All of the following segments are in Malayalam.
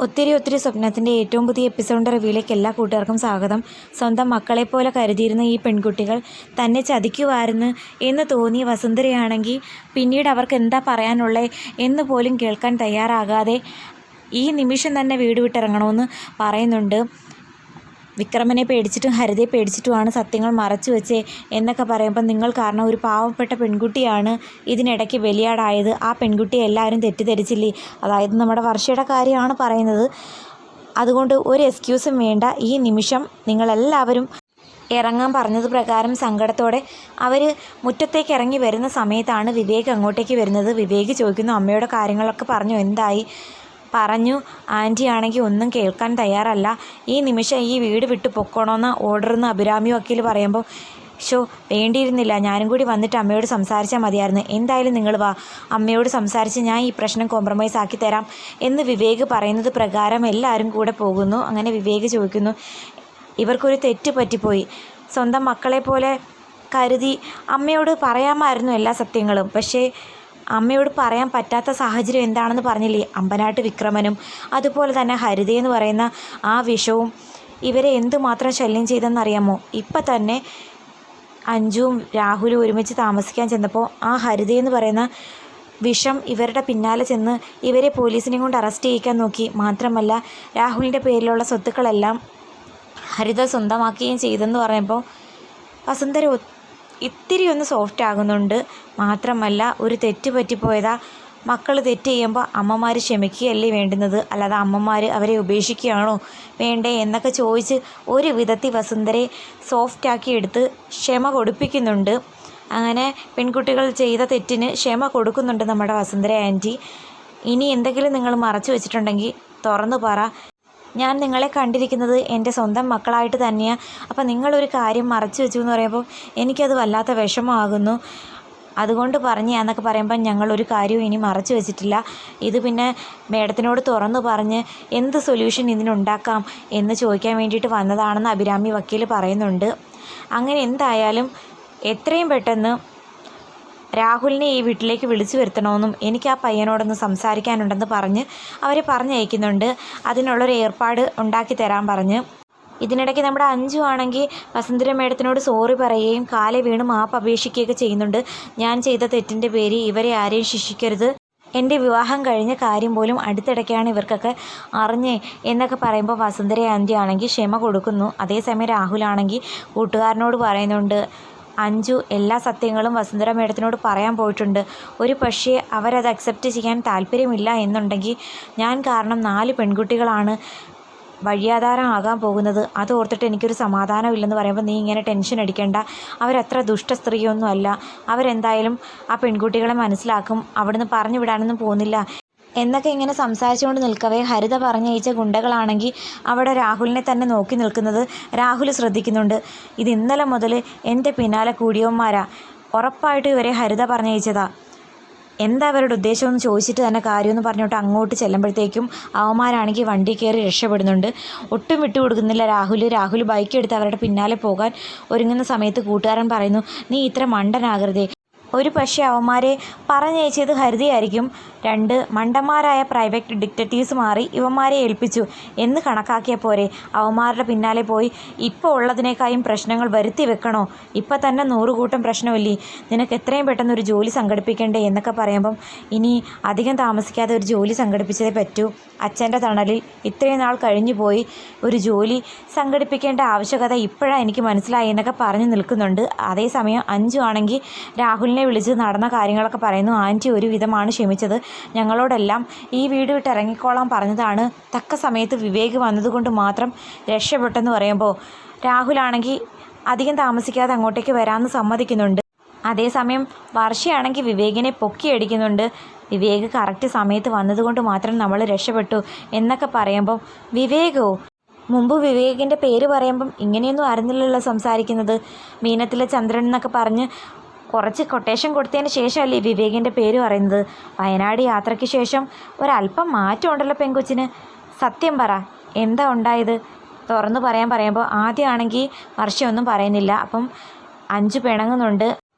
ഒത്തിരി സ്വപ്നത്തിൻ്റെ ഏറ്റവും പുതിയ എപ്പിസോഡിൻ്റെ റിവ്യൂയിലേക്ക് എല്ലാ കൂട്ടുകാർക്കും സ്വാഗതം. സ്വന്തം മക്കളെപ്പോലെ കരുതിയിരുന്ന ഈ പെൺകുട്ടികൾ തന്നെ ചതിക്കുമായിരുന്നു എന്ന് തോന്നിയ വസുന്ധരയാണെങ്കിൽ പിന്നീട് അവർക്ക് എന്താ പറയാനുള്ളത് എന്ന് പോലും കേൾക്കാൻ തയ്യാറാകാതെ ഈ നിമിഷം തന്നെ വീട് വിട്ടിറങ്ങണമെന്ന് പറയുന്നുണ്ട്. വിക്രമനെ പേടിച്ചിട്ടും ഹരിതയെ പേടിച്ചിട്ടുമാണ് സത്യങ്ങൾ മറച്ചു വെച്ചേ എന്നൊക്കെ പറയുമ്പോൾ നിങ്ങൾ കാരണം ഒരു പാവപ്പെട്ട പെൺകുട്ടിയാണ് ഇതിനിടയ്ക്ക് ബലിയാടായത്. ആ പെൺകുട്ടിയെ എല്ലാവരും തെറ്റിദ്ധരിച്ചില്ലേ? അതായത് നമ്മുടെ വർഷയുടെ കാര്യമാണ് പറയുന്നത്. അതുകൊണ്ട് ഒരു എക്സ്ക്യൂസും വേണ്ട. ഈ നിമിഷം നിങ്ങളെല്ലാവരും ഇറങ്ങാൻ പറഞ്ഞത് പ്രകാരം സങ്കടത്തോടെ അവർ മുറ്റത്തേക്ക് ഇറങ്ങി വരുന്ന സമയത്താണ് വിവേക് അങ്ങോട്ടേക്ക് വരുന്നത്. വിവേക് ചോദിക്കുന്നു, അമ്മയുടെ കാര്യങ്ങളൊക്കെ പറഞ്ഞു, എന്തായി? പറഞ്ഞു. ആൻറ്റി ആണെങ്കിൽ ഒന്നും കേൾക്കാൻ തയ്യാറല്ല. ഈ നിമിഷം ഈ വീട് വിട്ട് പൊക്കണമെന്ന് ഓർഡറെന്ന് അഭിരാമി വക്കീൽ പറയുമ്പോൾ വേണ്ടിയിരുന്നില്ല, ഞാനും കൂടി വന്നിട്ട് അമ്മയോട് സംസാരിച്ചാൽ മതിയായിരുന്നു. എന്തായാലും നിങ്ങൾ വാ, അമ്മയോട് സംസാരിച്ച് ഞാൻ ഈ പ്രശ്നം കോംപ്രമൈസ് ആക്കി തരാം എന്ന് വിവേക് പറയുന്നത് പ്രകാരം എല്ലാവരും കൂടെ പോകുന്നു. അങ്ങനെ വിവേക് ചോദിക്കുന്നു, ഇവർക്കൊരു തെറ്റ് പറ്റിപ്പോയി. സ്വന്തം മക്കളെ പോലെ കരുതി അമ്മയോട് പറയാമായിരുന്നു എല്ലാ സത്യങ്ങളും. പക്ഷേ അമ്മയോട് പറയാൻ പറ്റാത്ത സാഹചര്യം എന്താണെന്ന് പറഞ്ഞില്ലേ? അമ്പനാട്ട് വിക്രമനും അതുപോലെ തന്നെ ഹരിതയെന്ന് പറയുന്ന ആ വിഷവും ഇവരെ എന്തുമാത്രം ശല്യം ചെയ്തെന്നറിയാമോ? ഇപ്പം തന്നെ അഞ്ജുവും രാഹുലും ഒരുമിച്ച് താമസിക്കാൻ ചെന്നപ്പോൾ ആ ഹരിതയെന്ന് പറയുന്ന വിഷം ഇവരുടെ പിന്നാലെ ചെന്ന് ഇവരെ പോലീസിനെയും കൊണ്ട് അറസ്റ്റ് ചെയ്യിക്കാൻ നോക്കി. മാത്രമല്ല രാഹുലിൻ്റെ പേരിലുള്ള സ്വത്തുക്കളെല്ലാം ഹരിത സ്വന്തമാക്കുകയും ചെയ്തെന്ന് പറയുമ്പോൾ വസുന്ധര ഇത്തിരി ഒന്ന് സോഫ്റ്റ് ആകുന്നുണ്ട്. മാത്രമല്ല ഒരു തെറ്റ് പറ്റിപ്പോയതാ. മക്കൾ തെറ്റ് ചെയ്യുമ്പോൾ അമ്മമാർ ക്ഷമിക്കുകയല്ലേ വേണ്ടുന്നത്, അല്ലാതെ അമ്മമാർ അവരെ ഉപേക്ഷിക്കുകയാണോ വേണ്ടേ എന്നൊക്കെ ചോദിച്ച് ഒരു വിധത്തിൽ വസുന്ധരയെ സോഫ്റ്റാക്കി എടുത്ത് ക്ഷമ കൊടുപ്പിക്കുന്നുണ്ട്. അങ്ങനെ പെൺകുട്ടികൾ ചെയ്ത തെറ്റിന് ക്ഷമ കൊടുക്കുന്നുണ്ട് നമ്മുടെ വസുന്ധര ആൻറ്റി. ഇനി എന്തെങ്കിലും നിങ്ങൾ മറച്ചു വെച്ചിട്ടുണ്ടെങ്കിൽ തുറന്നു പറ. ഞാൻ നിങ്ങളെ കണ്ടിരിക്കുന്നത് എൻ്റെ സ്വന്തം മക്കളായിട്ട് തന്നെയാണ്. അപ്പോൾ നിങ്ങളൊരു കാര്യം മറച്ചു വെച്ചു എന്ന് പറയുമ്പോൾ എനിക്കത് വല്ലാത്ത വിഷമമാകുന്നു. അതുകൊണ്ട് എന്നൊക്കെ പറയുമ്പോൾ ഞങ്ങളൊരു കാര്യവും ഇനി മറച്ചു വെച്ചിട്ടില്ല. ഇത് പിന്നെ മേഡത്തിനോട് തുറന്നു പറഞ്ഞ് എന്ത് സൊല്യൂഷൻ ഇതിനുണ്ടാക്കാം എന്ന് ചോദിക്കാൻ വേണ്ടിയിട്ട് വന്നതാണെന്ന് അഭിരാമി വക്കീൽ പറയുന്നുണ്ട്. അങ്ങനെ എന്തായാലും എത്രയും പെട്ടെന്ന് രാഹുലിനെ ഈ വീട്ടിലേക്ക് വിളിച്ചു വരുത്തണമെന്നും എനിക്ക് ആ പയ്യനോടൊന്ന് സംസാരിക്കാനുണ്ടെന്ന് പറഞ്ഞ് അവരെ പറഞ്ഞയക്കുന്നുണ്ട്. അതിനുള്ളൊരു ഏർപ്പാട് ഉണ്ടാക്കി തരാൻ പറഞ്ഞ്. ഇതിനിടയ്ക്ക് നമ്മുടെ അഞ്ജു ആണെങ്കിൽ വസുന്ധര മേഡത്തിനോട് സോറി പറയുകയും കാലെ വീണ് മാപ്പ് അപേക്ഷിക്കുകയൊക്കെ ചെയ്യുന്നുണ്ട്. ഞാൻ ചെയ്ത തെറ്റിൻ്റെ പേര് ഇവരെ ആരെയും ശിക്ഷിക്കരുത്, എൻ്റെ വിവാഹം കഴിഞ്ഞ കാര്യം പോലും അടുത്തിടയ്ക്കാണ് ഇവർക്കൊക്കെ അറിഞ്ഞേ എന്നൊക്കെ പറയുമ്പോൾ വസുന്ധര ആൻറ്റി ആണെങ്കിൽ ക്ഷമ കൊടുക്കുന്നു. അതേസമയം രാഹുലാണെങ്കിൽ കൂട്ടുകാരനോട് പറയുന്നുണ്ട്, അഞ്ജു എല്ലാ സത്യങ്ങളും വസുന്ധര മേഡത്തിനോട് പറയാൻ പോയിട്ടുണ്ട്. ഒരു പക്ഷേ അവരത് അക്സെപ്റ്റ് ചെയ്യാൻ താല്പര്യമില്ല എന്നുണ്ടെങ്കിൽ ഞാൻ കാരണം 4 പെൺകുട്ടികളാണ് വഴിയാധാരമാകാൻ പോകുന്നത്. അത് ഓർത്തിട്ട് എനിക്കൊരു സമാധാനമില്ലെന്ന് പറയുമ്പോൾ നീ ഇങ്ങനെ ടെൻഷൻ അടിക്കേണ്ട, അവരത്ര ദുഷ്ട സ്ത്രീയൊന്നും അല്ല, അവരെന്തായാലും ആ പെൺകുട്ടികളെ മനസ്സിലാക്കും, അവിടുന്ന് പറഞ്ഞു വിടാനൊന്നും പോകുന്നില്ല എന്നൊക്കെ ഇങ്ങനെ സംസാരിച്ചുകൊണ്ട് നിൽക്കവേ ഹരിത പറഞ്ഞയച്ച ഗുണ്ടകളാണെങ്കിൽ അവിടെ രാഹുലിനെ തന്നെ നോക്കി നിൽക്കുന്നത് രാഹുൽ ശ്രദ്ധിക്കുന്നുണ്ട്. ഇത് ഇന്നലെ മുതൽ എൻ്റെ പിന്നാലെ കൂടിയവന്മാരാ, ഉറപ്പായിട്ടും ഇവരെ ഹരിത പറഞ്ഞയച്ചതാ, എന്താ അവരുടെ ഉദ്ദേശമെന്ന് ചോദിച്ചിട്ട് തന്നെ കാര്യമെന്ന് പറഞ്ഞോട്ട് അങ്ങോട്ട് ചെല്ലുമ്പോഴത്തേക്കും അവന്മാരാണെങ്കിൽ വണ്ടി കയറി രക്ഷപ്പെടുന്നുണ്ട്. ഒട്ടും വിട്ടുകൊടുക്കുന്നില്ല രാഹുൽ ബൈക്ക് എടുത്ത് അവരുടെ പിന്നാലെ പോകാൻ ഒരുങ്ങുന്ന സമയത്ത് കൂട്ടുകാരൻ പറയുന്നു, നീ ഇത്ര മണ്ടനാകരുതേ, ഒരു പക്ഷേ അവന്മാരെ പറഞ്ഞയച്ചത് ഹരിതയായിരിക്കും. 2 മണ്ടന്മാരായ പ്രൈവറ്റ് ഡിറ്റക്റ്റീവ്സ് മാറി ഇവന്മാരെ ഏൽപ്പിച്ചു എന്ന് കണക്കാക്കിയ പോരെ, അവന്മാരുടെ പിന്നാലെ പോയി ഇപ്പോൾ ഉള്ളതിനേക്കാളും പ്രശ്നങ്ങൾ വരുത്തി വെക്കണോ? ഇപ്പം തന്നെ 100 കൂട്ടം പ്രശ്നമില്ലേ, നിനക്ക് എത്രയും പെട്ടെന്ന് ഒരു ജോലി സംഘടിപ്പിക്കണ്ടേ എന്നൊക്കെ പറയുമ്പം ഇനി അധികം താമസിക്കാതെ ഒരു ജോലി സംഘടിപ്പിച്ചതേ പറ്റൂ. അച്ഛൻ്റെ തണലിൽ ഇത്രയും നാൾ കഴിഞ്ഞു പോയി, ഒരു ജോലി സംഘടിപ്പിക്കേണ്ട ആവശ്യകത ഇപ്പോഴാണ് എനിക്ക് മനസ്സിലായി എന്നൊക്കെ പറഞ്ഞു നിൽക്കുന്നുണ്ട്. അതേസമയം അഞ്ജു ആണെങ്കിൽ രാഹുലിനെ വിളിച്ച് നടന്ന കാര്യങ്ങളൊക്കെ പറയുന്നു. ആൻറ്റി ഒരു വിധമാണ് ക്ഷമിച്ചത്, ഞങ്ങളോടെല്ലാം ഈ വീട് വിട്ട് ഇറങ്ങിക്കോളാൻ പറഞ്ഞതാണ്, തക്ക സമയത്ത് വിവേക് വന്നതുകൊണ്ട് മാത്രം രക്ഷപ്പെട്ടെന്ന് പറയുമ്പോൾ രാഹുലാണെങ്കിൽ അധികം താമസിക്കാതെ അങ്ങോട്ടേക്ക് വരാമെന്ന് സമ്മതിക്കുന്നുണ്ട്. അതേസമയം വർഷയാണെങ്കിൽ വിവേകിനെ പൊക്കിയടിക്കുന്നുണ്ട്. വിവേക് കറക്റ്റ് സമയത്ത് വന്നതുകൊണ്ട് മാത്രം നമ്മൾ രക്ഷപ്പെട്ടു എന്നൊക്കെ പറയുമ്പം വിവേകോ? മുമ്പ് വിവേകിൻ്റെ പേര് പറയുമ്പം ഇങ്ങനെയൊന്നും അറിഞ്ഞില്ലല്ലോ സംസാരിക്കുന്നത്, മീനത്തിലെ ചന്ദ്രൻ എന്നൊക്കെ പറഞ്ഞ് കുറച്ച് കൊട്ടേഷൻ കൊടുത്തതിന് ശേഷമല്ലേ വിവേകിൻ്റെ പേര് പറയുന്നത്. വയനാട് യാത്രയ്ക്ക് ശേഷം ഒരല്പം മാറ്റം ഉണ്ടല്ലോ പെങ്കൊച്ചിന്. സത്യം പറ, എന്താ ഉണ്ടായത്? തുറന്നു പറയുമ്പോൾ ആദ്യമാണെങ്കിൽ വർഷമൊന്നും പറയുന്നില്ല. അപ്പം അഞ്ജു പിണങ്ങുന്നുണ്ട്.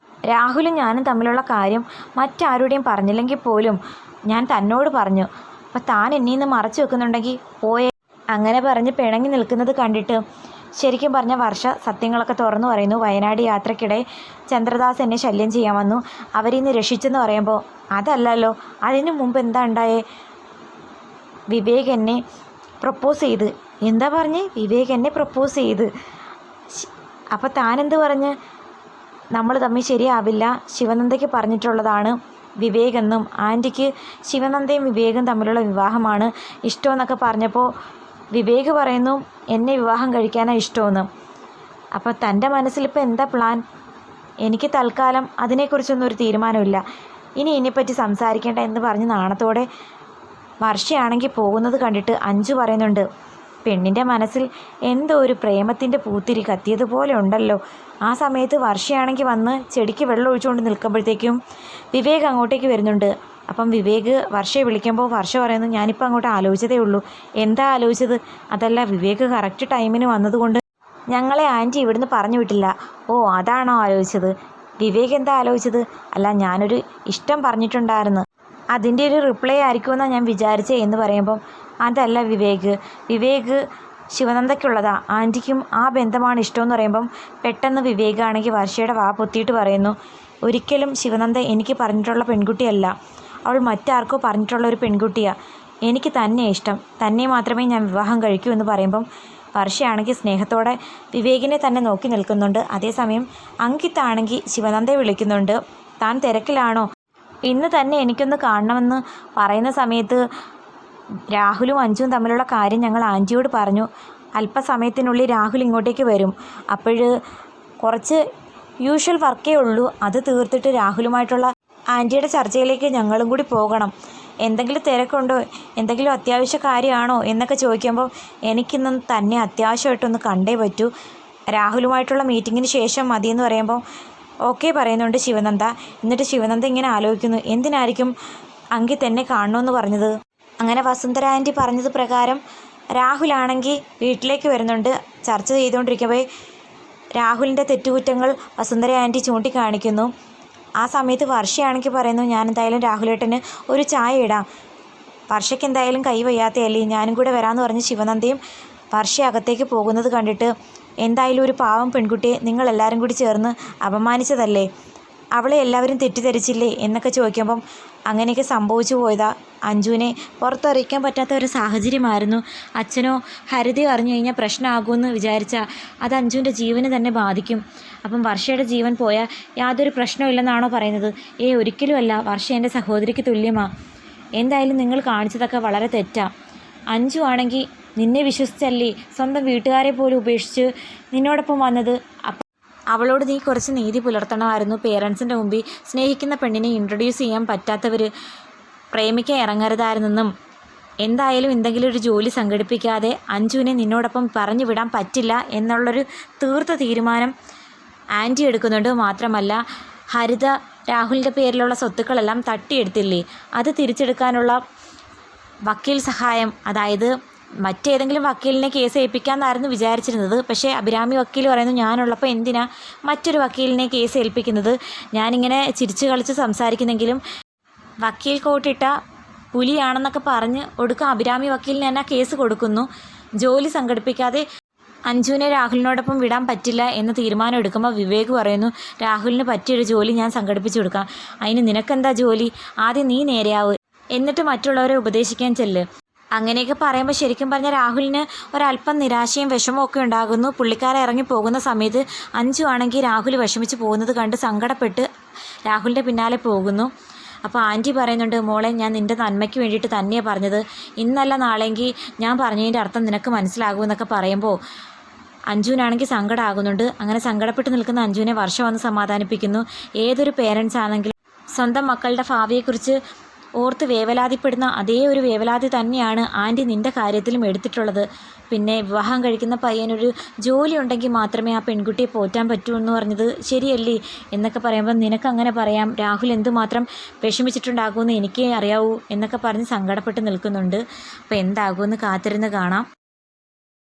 രാഹുലും ഞാനും തമ്മിലുള്ള കാര്യം മറ്റാരുടെയും പറഞ്ഞില്ലെങ്കിൽ പോലും ഞാൻ തന്നോട് പറഞ്ഞു, അപ്പോൾ താൻ എന്നീ നിന്ന് മറച്ചു വെക്കുന്നുണ്ടെങ്കിൽ പോയേ. അങ്ങനെ പറഞ്ഞ് പിണങ്ങി നിൽക്കുന്നത് കണ്ടിട്ട് ശരിക്കും പറഞ്ഞ വർഷ സത്യങ്ങളൊക്കെ തുറന്നു പറയുന്നു. വയനാട് യാത്രക്കിടെ ചന്ദ്രദാസ് എന്നെ ശല്യം ചെയ്യാൻ വന്നു, അവരിന്ന് രക്ഷിച്ചെന്ന് പറയുമ്പോൾ അതല്ലല്ലോ, അതിനു മുമ്പ് എന്താ ഉണ്ടായേ? വിവേക് എന്നെ പ്രപ്പോസ് ചെയ്ത്. എന്താ പറഞ്ഞ്? വിവേക് എന്നെ പ്രപ്പോസ് ചെയ്ത്. അപ്പോൾ താനെന്ത് പറഞ്ഞ്? നമ്മൾ തമ്മിൽ ശരിയാവില്ല, ശിവനന്ദയ്ക്ക് പറഞ്ഞിട്ടുള്ളതാണ് വിവേകെന്നും ആൻറ്റിക്ക് ശിവനന്ദയും വിവേകും തമ്മിലുള്ള വിവാഹമാണ് ഇഷ്ടമെന്നൊക്കെ പറഞ്ഞപ്പോൾ വിവേക് പറയുന്നു എന്നെ വിവാഹം കഴിക്കാനാണ് ഇഷ്ടമെന്ന്. അപ്പോൾ തൻ്റെ മനസ്സിലിപ്പോൾ എന്താ പ്ലാൻ? എനിക്ക് തൽക്കാലം അതിനെക്കുറിച്ചൊന്നും ഒരു തീരുമാനമില്ല, ഇനിയെപ്പറ്റി സംസാരിക്കേണ്ട എന്ന് പറഞ്ഞ് നാണത്തോടെ വർഷയാണെങ്കിൽ പോകുന്നത് കണ്ടിട്ട് അഞ്ജു പറയുന്നുണ്ട്, പെണ്ണിൻ്റെ മനസ്സിൽ എന്തോ ഒരു പ്രേമത്തിൻ്റെ പൂത്തിരി കത്തിയതുപോലെ ഉണ്ടല്ലോ. ആ സമയത്ത് വർഷയാണെങ്കിൽ വന്ന് ചെടിക്ക് വെള്ളം ഒഴിച്ചുകൊണ്ട് നിൽക്കുമ്പോഴത്തേക്കും വിവേക് അങ്ങോട്ടേക്ക് വരുന്നുണ്ട്. അപ്പം വിവേക് വർഷയെ വിളിക്കുമ്പോൾ വർഷ പറയുന്നു ഞാനിപ്പോൾ അങ്ങോട്ട് ആലോചിച്ചതേ ഉള്ളൂ. എന്താ ആലോചിച്ചത്? അതല്ല, വിവേക് കറക്റ്റ് ടൈമിന് വന്നതുകൊണ്ട് ഞങ്ങളെ ആൻറ്റി ഇവിടുന്ന് പറഞ്ഞു വിട്ടില്ല. ഓ, അതാണോ ആലോചിച്ചത്? വിവേക് എന്താ ആലോചിച്ചത്? അല്ല, ഞാനൊരു ഇഷ്ടം പറഞ്ഞിട്ടുണ്ടായിരുന്നു, അതിൻ്റെ ഒരു റിപ്ലൈ ആയിരിക്കുമെന്നാണ് ഞാൻ വിചാരിച്ചേ എന്ന് പറയുമ്പം അതല്ല വിവേക് ശിവനന്ദയ്ക്കുള്ളതാ, ആൻറ്റിക്കും ആ ബന്ധമാണ് ഇഷ്ടമെന്ന് പറയുമ്പം പെട്ടെന്ന് വിവേകാണെങ്കിൽ വർഷയുടെ വാ പൊത്തിയിട്ട് പറയുന്നു, ഒരിക്കലും ശിവനന്ദ എനിക്ക് പറഞ്ഞിട്ടുള്ള പെൺകുട്ടിയല്ല, അവൾ മറ്റാർക്കോ പറഞ്ഞിട്ടുള്ള ഒരു പെൺകുട്ടിയാണ്, എനിക്ക് തന്നെ ഇഷ്ടം, തന്നെ മാത്രമേ ഞാൻ വിവാഹം കഴിക്കൂ എന്ന് പറയുമ്പം വർഷയാണെങ്കിൽ സ്നേഹത്തോടെ വിവേകിനെ തന്നെ നോക്കി നിൽക്കുന്നുണ്ട്. അതേസമയം അങ്കിത്താണെങ്കിൽ ശിവനന്ദയെ വിളിക്കുന്നുണ്ട്, താൻ തിരക്കിലാണോ? ഇന്ന് തന്നെ എനിക്കൊന്ന് കാണണമെന്ന് പറയുന്ന സമയത്ത് രാഹുലും അഞ്ജുവും തമ്മിലുള്ള കാര്യം ഞങ്ങൾ ആൻറ്റിയോട് പറഞ്ഞു, അല്പസമയത്തിനുള്ളിൽ രാഹുൽ ഇങ്ങോട്ടേക്ക് വരും, അപ്പോൾ കുറച്ച് യൂഷ്വൽ വർക്കേ ഉള്ളൂ, അത് തീർത്തിട്ട് രാഹുലുമായിട്ടുള്ള ആൻറ്റിയുടെ ചർച്ചയിലേക്ക് ഞങ്ങളും കൂടി പോകണം, എന്തെങ്കിലും തിരക്കുണ്ടോ, എന്തെങ്കിലും അത്യാവശ്യ കാര്യമാണോ എന്നൊക്കെ ചോദിക്കുമ്പോൾ എനിക്കിന്ന് തന്നെ അത്യാവശ്യമായിട്ടൊന്ന് കണ്ടേ പറ്റൂ, രാഹുലുമായിട്ടുള്ള മീറ്റിങ്ങിന് ശേഷം മതിയെന്ന് പറയുമ്പോൾ ഓക്കെ പറയുന്നുണ്ട് ശിവനന്ദ. എന്നിട്ട് ശിവനന്ദ ഇങ്ങനെ ആലോചിക്കുന്നു, എന്തിനായിരിക്കും അങ്കിത്ത് എന്നെ കാണണമെന്ന് പറഞ്ഞത്? അങ്ങനെ വസുന്ധര ആൻറ്റി പറഞ്ഞത് പ്രകാരം രാഹുലാണെങ്കിൽ വീട്ടിലേക്ക് വരുന്നുണ്ട്. ചർച്ച ചെയ്തുകൊണ്ടിരിക്കവേ രാഹുലിൻ്റെ തെറ്റുകുറ്റങ്ങൾ വസുന്ധര ആൻറ്റി ചൂണ്ടിക്കാണിക്കുന്നു. ആ സമയത്ത് വർഷയാണെങ്കിൽ പറയുന്നു ഞാൻ എന്തായാലും രാഹുലേട്ടന് ഒരു ചായ ഇടാം, വർഷയ്ക്ക് എന്തായാലും കൈ വയ്യാത്തയല്ലേ, ഞാനും കൂടെ വരാമെന്ന് പറഞ്ഞ് ശിവനന്ദയും വർഷ അകത്തേക്ക് പോകുന്നത് കണ്ടിട്ട് എന്തായാലും ഒരു പാവം പെൺകുട്ടിയെ നിങ്ങളെല്ലാവരും കൂടി ചേർന്ന് അപമാനിച്ചതല്ലേ, അവളെ എല്ലാവരും തെറ്റിദ്ധരിച്ചില്ലേ എന്നൊക്കെ ചോദിക്കുമ്പം അങ്ങനെയൊക്കെ സംഭവിച്ചു പോയതാ, അഞ്ജുവിനെ പുറത്തറിയിക്കാൻ പറ്റാത്ത ഒരു സാഹചര്യമായിരുന്നു, അച്ഛനോ ഹരിതയോ അറിഞ്ഞു കഴിഞ്ഞാൽ പ്രശ്നമാകുമെന്ന് വിചാരിച്ചാൽ അത് അഞ്ജുവിൻ്റെ ജീവന് തന്നെ ബാധിക്കും, അപ്പം വർഷയുടെ ജീവൻ പോയാൽ യാതൊരു പ്രശ്നമില്ലെന്നാണോ പറയുന്നത്? ഒരിക്കലുമല്ല, വർഷ എൻ്റെ സഹോദരിക്ക് തുല്യമാണ്, എന്തായാലും നിങ്ങൾ കാണിച്ചതൊക്കെ വളരെ തെറ്റാണ്, അഞ്ജു ആണെങ്കിൽ നിന്നെ വിശ്വസിച്ചല്ലേ സ്വന്തം വീട്ടുകാരെ പോലും ഉപേക്ഷിച്ച് നിന്നോടൊപ്പം വന്നത്, അവളോട് നീ കുറച്ച് നീതി പുലർത്തണമായിരുന്നു, പേരൻസിൻ്റെ മുമ്പിൽ സ്നേഹിക്കുന്ന പെണ്ണിനെ ഇൻട്രൊഡ്യൂസ് ചെയ്യാൻ പറ്റാത്തവർ പ്രേമിക്കാൻ ഇറങ്ങരുതായിരുന്നെന്നും എന്തായാലും എന്തെങ്കിലും ഒരു ജോലി സംഘടിപ്പിക്കാതെ അഞ്ജുവിനെ നിന്നോടൊപ്പം പറഞ്ഞു വിടാൻ പറ്റില്ല എന്നുള്ളൊരു തീർത്ത തീരുമാനം ആൻറ്റി എടുക്കുന്നുണ്ട്. മാത്രമല്ല ഹരിത രാഹുലിൻ്റെ പേരിലുള്ള സ്വത്തുക്കളെല്ലാം തട്ടിയെടുത്തില്ലേ, അത് തിരിച്ചെടുക്കാനുള്ള വക്കീൽ സഹായം, അതായത് മറ്റേതെങ്കിലും വക്കീലിനെ കേസ് ഏൽപ്പിക്കാമെന്നായിരുന്നു വിചാരിച്ചിരുന്നത്, പക്ഷേ അഭിരാമി വക്കീൽ പറയുന്നു ഞാനുള്ളപ്പോൾ എന്തിനാ മറ്റൊരു വക്കീലിനെ കേസ് ഏൽപ്പിക്കുന്നത്, ഞാനിങ്ങനെ ചിരിച്ചു കളിച്ച് സംസാരിക്കുന്നെങ്കിലും വക്കീൽ കോട്ടിട്ട പുലിയാണെന്നൊക്കെ പറഞ്ഞ് ഒടുക്കം അഭിരാമി വക്കീലിന് തന്നെ കേസ് കൊടുക്കുന്നു. ജോലി സംഘടിപ്പിക്കാതെ അഞ്ജുവിനെ രാഹുലിനോടൊപ്പം വിടാൻ പറ്റില്ല എന്ന തീരുമാനം എടുക്കുമ്പോൾ വിവേക് പറയുന്നു രാഹുലിന് പറ്റിയൊരു ജോലി ഞാൻ സംഘടിപ്പിച്ചു കൊടുക്കാം, അതിന് നിനക്കെന്താ ജോലി, ആദ്യം നീ നേരെയാവ് എന്നിട്ട് മറ്റുള്ളവരെ ഉപദേശിക്കാൻ ചെല്ല്. അങ്ങനെയൊക്കെ പറയുമ്പോൾ ശരിക്കും പറഞ്ഞാൽ രാഹുലിന് ഒരല്പം നിരാശയും വിഷമവും ഒക്കെ ഉണ്ടാകുന്നു. പുള്ളിക്കാരെ ഇറങ്ങി പോകുന്ന സമയത്ത് അഞ്ജു ആണെങ്കിൽ രാഹുൽ വിഷമിച്ച് പോകുന്നത് കണ്ട് സങ്കടപ്പെട്ട് രാഹുലിൻ്റെ പിന്നാലെ പോകുന്നു. അപ്പോൾ ആൻറ്റി പറയുന്നുണ്ട് മോളെ ഞാൻ നിൻ്റെ നന്മയ്ക്ക് വേണ്ടിയിട്ട് തന്നെയാണ് പറഞ്ഞത്, ഇന്നല്ല നാളെങ്കിൽ ഞാൻ പറഞ്ഞതിൻ്റെ അർത്ഥം നിനക്ക് മനസ്സിലാകുമെന്നൊക്കെ പറയുമ്പോൾ അഞ്ജുവിനാണെങ്കിൽ സങ്കടമാകുന്നുണ്ട്. അങ്ങനെ സങ്കടപ്പെട്ട് നിൽക്കുന്ന അഞ്ജുവിനെ വർഷം വന്ന് സമാധാനിപ്പിക്കുന്നു. ഏതൊരു പേരൻസ് ആണെങ്കിലും സ്വന്തം മക്കളുടെ ഭാവിയെക്കുറിച്ച് ഓർത്ത് വേവലാതിപ്പെടുന്ന അതേ ഒരു വേവലാതി തന്നെയാണ് ആൻറ്റി നിൻ്റെ കാര്യത്തിലും എടുത്തിട്ടുള്ളത്. പിന്നെ വിവാഹം കഴിക്കുന്ന പയ്യനൊരു ജോലി ഉണ്ടെങ്കിൽ മാത്രമേ ആ പെൺകുട്ടിയെ പോറ്റാൻ പറ്റൂ എന്ന് പറഞ്ഞത് ശരിയല്ലേ എന്നൊക്കെ പറയുമ്പോൾ നിനക്കങ്ങനെ പറയാം, രാഹുൽ എന്തുമാത്രം വിഷമിച്ചിട്ടുണ്ടാകുമെന്ന് എനിക്കേ അറിയാവൂ എന്നൊക്കെ പറഞ്ഞ് സങ്കടപ്പെട്ട് നിൽക്കുന്നുണ്ട്. അപ്പോൾ എന്താകുമെന്ന് കാത്തിരുന്ന് കാണാം.